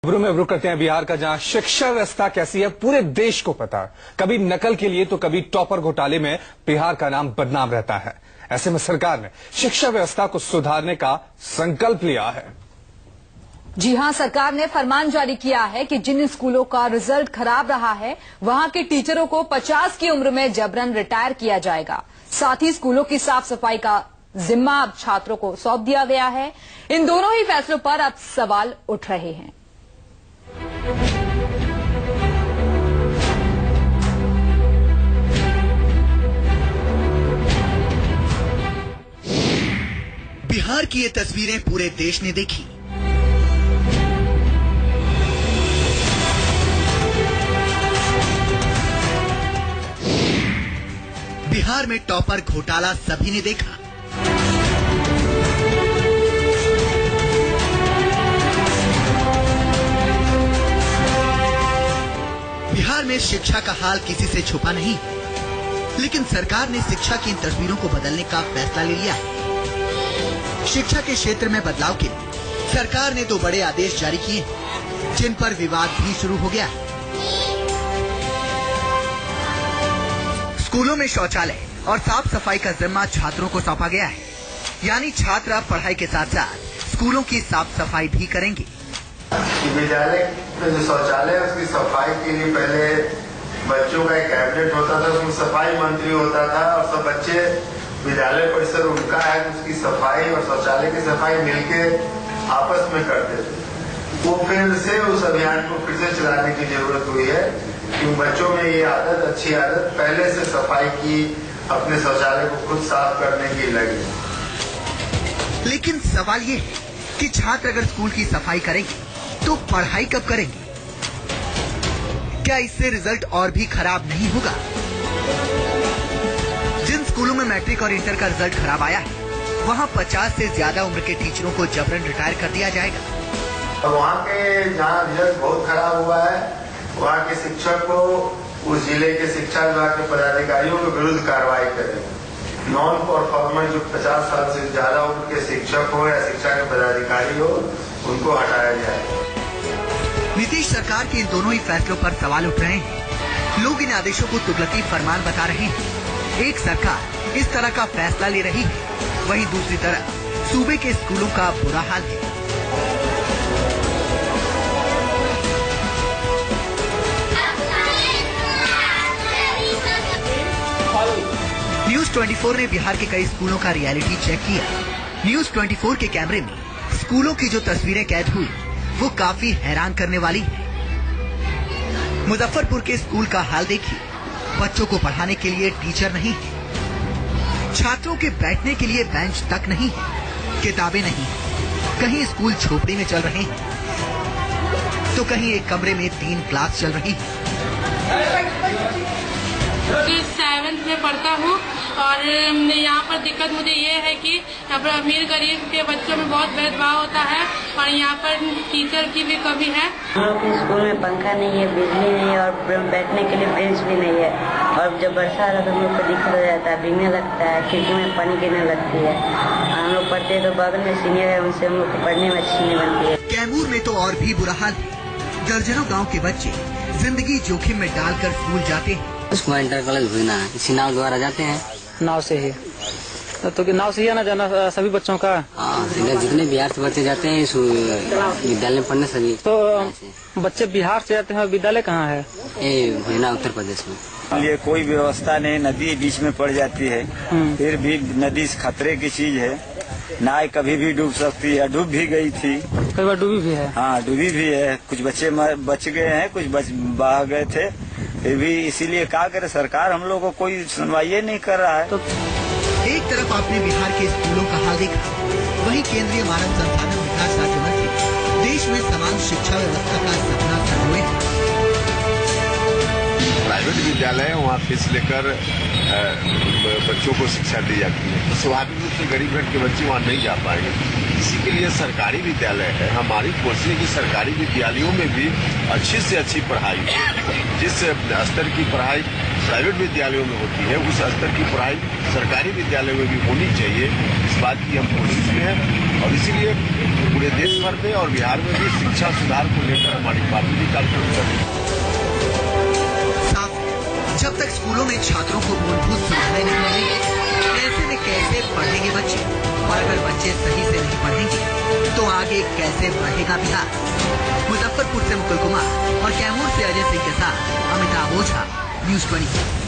खबरों में रुक करते हैं बिहार का, जहां शिक्षा व्यवस्था कैसी है पूरे देश को पता है। कभी नकल के लिए तो कभी टॉपर घोटाले में बिहार का नाम बदनाम रहता है। ऐसे में सरकार ने शिक्षा व्यवस्था को सुधारने का संकल्प लिया है। जी हां, सरकार ने फरमान जारी किया है कि जिन स्कूलों का रिजल्ट खराब रहा है वहां के टीचरों को 50 की उम्र में जबरन रिटायर किया जाएगा। साथ ही स्कूलों की साफ सफाई का जिम्मा अब छात्रों को सौंप दिया गया है। इन दोनों ही फैसलों पर अब सवाल उठ रहे हैं। बिहार की ये तस्वीरें पूरे देश ने देखी। बिहार में टॉपर घोटाला सभी ने देखा। बिहार में शिक्षा का हाल किसी से छुपा नहीं, लेकिन सरकार ने शिक्षा की इन तस्वीरों को बदलने का फैसला ले लिया है। शिक्षा के क्षेत्र में बदलाव के लिए सरकार ने 2 बड़े आदेश जारी किए, जिन पर विवाद भी शुरू हो गया है। स्कूलों में शौचालय और साफ सफाई का जिम्मा छात्रों को सौंपा गया है, यानी छात्र अब पढ़ाई के साथ साथ स्कूलों की साफ सफाई भी करेंगे। विद्यालय में जो शौचालय है उसकी सफाई के लिए पहले बच्चों का एक कैबिनेट होता था, उसमें सफाई मंत्री होता था और सब बच्चे विद्यालय परिसर उनका है, उसकी सफाई और शौचालय की सफाई मिलके आपस में करते थे। वो फिर से उस अभियान को फिर से चलाने की जरूरत हुई है, क्योंकि बच्चों में ये आदत, अच्छी आदत पहले से सफाई की, अपने शौचालय को खुद साफ करने की लगी। लेकिन सवाल ये है कि छात्र अगर स्कूल की सफाई करेंगे तो पढ़ाई कब करेंगे? क्या इससे रिजल्ट और भी खराब नहीं होगा? जिन स्कूलों में मैट्रिक और इंटर का रिजल्ट खराब आया है, वहां 50 से ज्यादा उम्र के टीचरों को जबरन रिटायर कर दिया जाएगा। वहाँ के जहाँ रिजल्ट बहुत खराब हुआ है, वहाँ के शिक्षक को उस जिले के शिक्षा विभाग के पदाधिकारियों के विरुद्ध कार्रवाई करेंगे। नॉन परफॉर्मर जो 50 साल से ज्यादा उम्र के शिक्षक हो या शिक्षा के पदाधिकारी हो, उनको हटाया जाए। नीतीश सरकार के इन दोनों ही फैसलों पर सवाल उठ रहे हैं। लोग इन आदेशों को तुगलकी फरमान बता रहे हैं। एक सरकार इस तरह का फैसला ले रही है, वहीं दूसरी तरफ सूबे के स्कूलों का बुरा हाल है। न्यूज 24 ने बिहार के कई स्कूलों का रियलिटी चेक किया। न्यूज 24 के कैमरे में स्कूलों की जो तस्वीरें कैद हुई वो काफी हैरान करने वाली है। मुजफ्फरपुर के स्कूल का हाल देखिए। बच्चों को पढ़ाने के लिए टीचर नहीं है, छात्रों के बैठने के लिए बेंच तक नहीं है, किताबें नहीं है। कहीं स्कूल झोपड़ी में चल रहे हैं तो कहीं एक कमरे में 3 क्लास चल रही है। 7th में पढ़ता हूँ और यहाँ पर दिक्कत मुझे ये है कि यहाँ पर अमीर गरीब के बच्चों में बहुत भेदभाव होता है और यहाँ पर टीचर की भी कमी है। हम लोग के स्कूल में पंखा नहीं है, बिजली नहीं है और बैठने के लिए बेंच भी नहीं है। और जब बरसा आता है तो हम लोग को दिक्कत हो जाता है, भीगने लगता है, खिड़की में पानी गिरने लगती है। हम लोग पढ़ते हैं तो बगल में सीनियर है, उनसे हम लोग को पढ़ने में अच्छी नहीं बनती है। कैमूर में तो और भी बुरा हाल है। दर्जनों गाँव के बच्चे जिंदगी जोखिम में डालकर स्कूल जाते हैं। उसको इंटर कॉलेज हुई ना, इसी नाव द्वारा जाते हैं। नाव से ही तो नाव से ही आना जाना सभी बच्चों का। जितने बिहार से बच्चे जाते हैं इस विद्यालय में पढ़ने सभी। तो बच्चे बिहार से जाते हैं, विद्यालय कहाँ है? ये ना उत्तर प्रदेश में। ये कोई व्यवस्था नहीं, नदी बीच में पड़ जाती है, फिर भी नदी खतरे की चीज है। नाव कभी भी डूब सकती है, डूब भी गई थी, कई बार डूबी भी है। हाँ, डूबी भी है। कुछ बच्चे बच गए हैं, कुछ बह गए थे, फिर भी इसीलिए क्या करे सरकार, हम लोग को कोई सुनवाई नहीं कर रहा है। तो एक तरफ आपने बिहार के स्कूलों का हाल देखा, वहीं केंद्रीय मानव संसाधन विकास राज्य मंत्री देश में समान शिक्षा व्यवस्था का सपना संजोए। प्राइवेट विद्यालय वहाँ फीस लेकर बच्चों को शिक्षा दी जाती है, तो स्वाभाविक रूप से गरीब घर के बच्चे वहाँ नहीं जा पाएंगे। इसी के लिए सरकारी विद्यालय है। हमारी कोशिश है कि सरकारी विद्यालयों में भी अच्छी से अच्छी पढ़ाई, जिस स्तर की पढ़ाई प्राइवेट विद्यालयों में होती है उस स्तर की पढ़ाई सरकारी विद्यालयों में भी होनी चाहिए। इस बात की हम कोशिश में है। और इसीलिए पूरे देश भर में और बिहार में भी शिक्षा सुधार को लेकर हमारी पार्टी भी कार्यक्रम कर रही है। जब तक स्कूलों में छात्रों को मूलभूत सुविधाएं नहीं मिलेंगी, ऐसे में कैसे पढ़ेंगे बच्चे? और अगर बच्चे सही से नहीं पढ़ेंगे तो आगे कैसे बढ़ेगा बिहार? मुजफ्फरपुर से मुकुल कुमार और कैमूर से अजय सिंह के साथ अमिताभ ओझा, न्यूज़ 24।